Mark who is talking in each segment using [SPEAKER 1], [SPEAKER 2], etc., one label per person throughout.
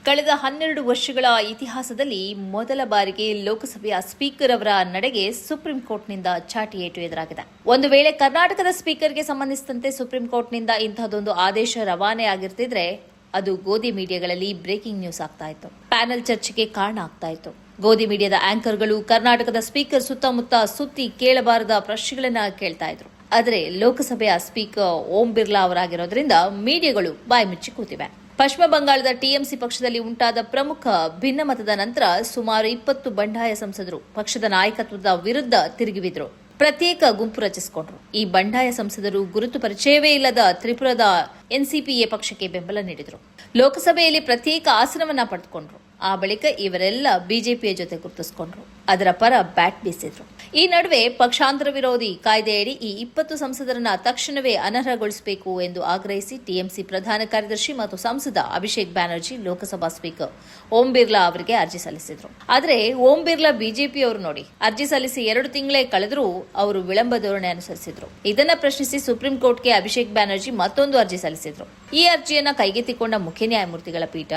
[SPEAKER 1] ಕಳೆದ 12 ವರ್ಷಗಳ ಇತಿಹಾಸದಲ್ಲಿ ಮೊದಲ ಬಾರಿಗೆ ಲೋಕಸಭೆಯ ಸ್ಪೀಕರ್ ಅವರ ನಡೆಗೆ ಸುಪ್ರೀಂ ಕೋರ್ಟ್ನಿಂದ ಚಾಟಿ ಏಟು ಎದುರಾಗಿದೆ. ಒಂದು ವೇಳೆ ಕರ್ನಾಟಕದ ಸ್ಪೀಕರ್ಗೆ ಸಂಬಂಧಿಸಿದಂತೆ ಸುಪ್ರೀಂ ಕೋರ್ಟ್ನಿಂದ ಇಂತಹದೊಂದು ಆದೇಶ ರವಾನೆ ಆಗಿರ್ತಿದ್ರೆ ಅದು ಗೋಧಿ ಮೀಡಿಯಾಗಳಲ್ಲಿ ಬ್ರೇಕಿಂಗ್ ನ್ಯೂಸ್ ಆಗ್ತಾ ಇತ್ತು. ಪ್ಯಾನೆಲ್ ಚರ್ಚೆಗೆ ಕಾರಣ ಆಗ್ತಾ ಇತ್ತು. ಗೋಧಿ ಮೀಡಿಯಾದ ಆಂಕರ್ಗಳು ಕರ್ನಾಟಕದ ಸ್ಪೀಕರ್ ಸುತ್ತಮುತ್ತ ಸುತ್ತಿ ಕೇಳಬಾರದ ಪ್ರಶ್ನೆಗಳನ್ನ ಕೇಳ್ತಾ ಇದ್ರು. ಆದರೆ ಲೋಕಸಭೆಯ ಸ್ಪೀಕರ್ ಓಂ ಬಿರ್ಲಾ ಅವರಾಗಿರೋದ್ರಿಂದ ಮೀಡಿಯಾಗಳು ಬಾಯಿ ಮುಚ್ಚಿ ಕೂತಿವೆ. ಪಶ್ಚಿಮ ಬಂಗಾಳದ ಟಿಎಂಸಿ ಪಕ್ಷದಲ್ಲಿ ಉಂಟಾದ ಪ್ರಮುಖ ಭಿನ್ನಮತದ ನಂತರ ಸುಮಾರು 20 ಬಂಡಾಯ ಸಂಸದರು ಪಕ್ಷದ ನಾಯಕತ್ವದ ವಿರುದ್ಧ ತಿರುಗಿಬಿದ್ರು. ಪ್ರತ್ಯೇಕ ಗುಂಪು ರಚಿಸಿಕೊಂಡ್ರು. ಈ ಬಂಡಾಯ ಸಂಸದರು ಗುರುತು ಪರಿಚಯವೇ ಇಲ್ಲದ ತ್ರಿಪುರದ ಎನ್ಸಿಪಿಎ ಪಕ್ಷಕ್ಕೆ ಬೆಂಬಲ ನೀಡಿದ್ರು. ಲೋಕಸಭೆಯಲ್ಲಿ ಪ್ರತ್ಯೇಕ ಆಸನವನ್ನ ಪಡೆದುಕೊಂಡ್ರು. ಆ ಬಳಿಕ ಇವರೆಲ್ಲ ಬಿಜೆಪಿಯ ಜೊತೆ ಗುರುತಿಸಿಕೊಂಡ್ರು. ಅದರ ಪರ ಬ್ಯಾಟ್ ಬೀಸಿದ್ರು. ಈ ನಡುವೆ ಪಕ್ಷಾಂತರ ವಿರೋಧಿ ಕಾಯ್ದೆಯಡಿ ಈ 20 ಸಂಸದರನ್ನ ತಕ್ಷಣವೇ ಅನರ್ಹಗೊಳಿಸಬೇಕು ಎಂದು ಆಗ್ರಹಿಸಿ ಟಿಎಂಸಿ ಪ್ರಧಾನ ಕಾರ್ಯದರ್ಶಿ ಮತ್ತು ಸಂಸದ ಅಭಿಷೇಕ್ ಬ್ಯಾನರ್ಜಿ ಲೋಕಸಭಾ ಸ್ಪೀಕರ್ ಓಂ ಬಿರ್ಲಾ ಅವರಿಗೆ ಅರ್ಜಿ ಸಲ್ಲಿಸಿದ್ರು. ಆದರೆ ಓಂ ಬಿರ್ಲಾ ಬಿಜೆಪಿಯವರು ನೋಡಿ, ಅರ್ಜಿ ಸಲ್ಲಿಸಿ 2 ತಿಂಗಳೇ ಕಳೆದರೂ ಅವರು ವಿಳಂಬ ಧೋರಣೆ ಅನುಸರಿಸಿದ್ರು. ಇದನ್ನ ಪ್ರಶ್ನಿಸಿ ಸುಪ್ರೀಂ ಕೋರ್ಟ್ಗೆ ಅಭಿಷೇಕ್ ಬ್ಯಾನರ್ಜಿ ಮತ್ತೊಂದು ಅರ್ಜಿ ಸಲ್ಲಿಸಿದ್ರು. ಈ ಅರ್ಜಿಯನ್ನ ಕೈಗೆತ್ತಿಕೊಂಡ ಮುಖ್ಯ ನ್ಯಾಯಮೂರ್ತಿಗಳ ಪೀಠ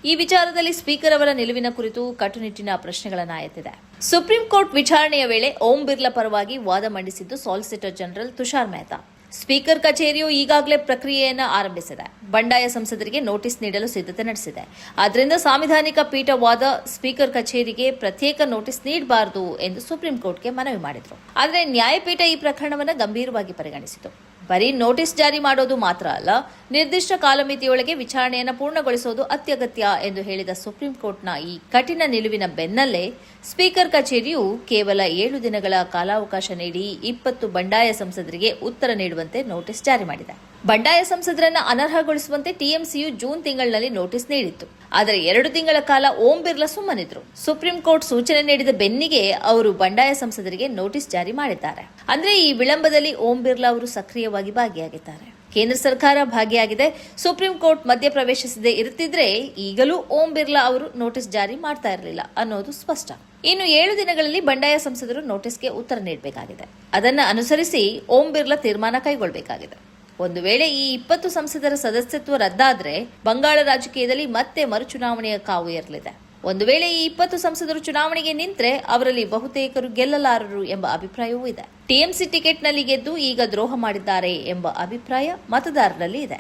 [SPEAKER 1] ಈ ವಿಚಾರದಲ್ಲಿ ಸ್ಪೀಕರ್ ಅವರ ನಿಲುವಿನ ಕುರಿತು ಕಟ್ಟುನಿಟ್ಟಿನ ಪ್ರಶ್ನೆಗಳನ್ನು ಎತ್ತಿದೆ. ಸುಪ್ರೀಂ ಕೋರ್ಟ್ ವಿಚಾರಣೆಯ ವೇಳೆ ಓಂ ಬಿರ್ಲಾ ಪರವಾಗಿ ವಾದ ಮಂಡಿಸಿದ್ದು solicitor general Tushar Mehta. Speaker ಕಚೇರಿಯು ಈಗಾಗಲೇ ಪ್ರಕ್ರಿಯೆಯನ್ನು ಆರಂಭಿಸಿದೆ. ಬಂಡಾಯ ಸಂಸದರಿಗೆ ನೋಟಿಸ್ ನೀಡಲು ಸಿದ್ಧತೆ ನಡೆಸಿದೆ. ಆದ್ದರಿಂದ ಸಾಂವಿಧಾನಿಕ ಪೀಠ ವಾದ ಸ್ಪೀಕರ್ ಕಚೇರಿಗೆ ಪ್ರತ್ಯೇಕ ನೋಟಿಸ್ ನೀಡಬಾರದು ಎಂದು ಸುಪ್ರೀಂ ಕೋರ್ಟ್ಗೆ ಮನವಿ ಮಾಡಿದರು. ಆದರೆ ನ್ಯಾಯಪೀಠ ಈ ಪ್ರಕರಣವನ್ನು ಗಂಭೀರವಾಗಿ ಪರಿಗಣಿಸಿತು. ಬರೀ ನೋಟಿಸ್ ಜಾರಿ ಮಾಡೋದು ಮಾತ್ರ ಅಲ್ಲ, ನಿರ್ದಿಷ್ಟ ಕಾಲಮಿತಿಯೊಳಗೆ ವಿಚಾರಣೆಯನ್ನು ಪೂರ್ಣಗೊಳಿಸುವುದು ಅತ್ಯಗತ್ಯ ಎಂದು ಹೇಳಿದ ಸುಪ್ರೀಂ ಕೋರ್ಟ್ನ ಈ ಕಠಿಣ ನಿಲುವಿನ ಬೆನ್ನಲ್ಲೇ ಸ್ಪೀಕರ್ ಕಚೇರಿಯು ಕೇವಲ 7 ದಿನಗಳ ಕಾಲಾವಕಾಶ ನೀಡಿ 20 ಬಂಡಾಯ ಸಂಸದರಿಗೆ ಉತ್ತರ ನೀಡುವಂತೆ ನೋಟಿಸ್ ಜಾರಿ ಮಾಡಿದೆ. ಬಂಡಾಯ ಸಂಸದರನ್ನ ಅನರ್ಹಗೊಳಿಸುವಂತೆ ಟಿಎಂಸಿಯು ಜೂನ್ ತಿಂಗಳಿನಲ್ಲಿ ನೋಟಿಸ್ ನೀಡಿತ್ತು. ಆದರೆ 2 ತಿಂಗಳ ಕಾಲ ಓಂ ಬಿರ್ಲಾ ಸುಮ್ಮನಿದ್ರು. ಸುಪ್ರೀಂ ಕೋರ್ಟ್ ಸೂಚನೆ ನೀಡಿದ ಬೆನ್ನಿಗೆ ಅವರು ಬಂಡಾಯ ಸಂಸದರಿಗೆ ನೋಟಿಸ್ ಜಾರಿ ಮಾಡಿದ್ದಾರೆ. ಅಂದ್ರೆ ಈ ವಿಳಂಬದಲ್ಲಿ ಓಂ ಬಿರ್ಲಾ ಅವರು ಸಕ್ರಿಯವಾಗಿ ಭಾಗಿಯಾಗಿದ್ದಾರೆ. ಕೇಂದ್ರ ಸರ್ಕಾರ ಭಾಗಿಯಾಗಿದೆ. ಸುಪ್ರೀಂ ಕೋರ್ಟ್ ಮಧ್ಯಪ್ರವೇಶಿಸದೇ ಇರುತ್ತಿದ್ರೆ ಈಗಲೂ ಓಂ ಬಿರ್ಲಾ ಅವರು ನೋಟಿಸ್ ಜಾರಿ ಮಾಡ್ತಾ ಇರಲಿಲ್ಲ ಅನ್ನೋದು ಸ್ಪಷ್ಟ. ಇನ್ನು 7 ದಿನಗಳಲ್ಲಿ ಬಂಡಾಯ ಸಂಸದರು ನೋಟಿಸ್ಗೆ ಉತ್ತರ ನೀಡಬೇಕಾಗಿದೆ. ಅದನ್ನು ಅನುಸರಿಸಿ ಓಂ ಬಿರ್ಲಾ ತೀರ್ಮಾನ ಕೈಗೊಳ್ಳಬೇಕಾಗಿದೆ. ಒಂದು ವೇಳೆ ಈ 20 ಸಂಸದರ ಸದಸ್ಯತ್ವ ರದ್ದಾದ್ರೆ ಬಂಗಾಳ ರಾಜಕೀಯದಲ್ಲಿ ಮತ್ತೆ ಮರುಚುನಾವಣೆಯ ಕಾವು ಏರಲಿದೆ. ಒಂದು ವೇಳೆ ಈ 20 ಸಂಸದರು ಚುನಾವಣೆಗೆ ನಿಂತರೆ ಅವರಲ್ಲಿ ಬಹುತೇಕರು ಗೆಲ್ಲಲಾರರು ಎಂಬ ಅಭಿಪ್ರಾಯವೂ ಇದೆ. ಟಿಎಂಸಿ ಟಿಕೆಟ್ನಲ್ಲಿ ಗೆದ್ದು ಈಗ ದ್ರೋಹ ಮಾಡಿದ್ದಾರೆ ಎಂಬ ಅಭಿಪ್ರಾಯ ಮತದಾರರಲ್ಲಿ ಇದೆ.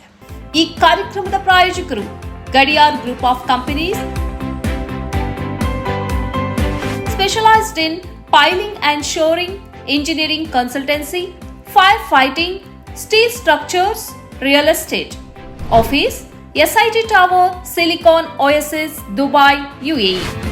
[SPEAKER 1] ಈ ಕಾರ್ಯಕ್ರಮದ ಪ್ರಾಯೋಜಕರು Gadiyar group of companies, specialized in piling and shoring, engineering consultancy, firefighting, steel structures, real estate. Office, SIT Tower, Silicon Oasis, Dubai, UAE.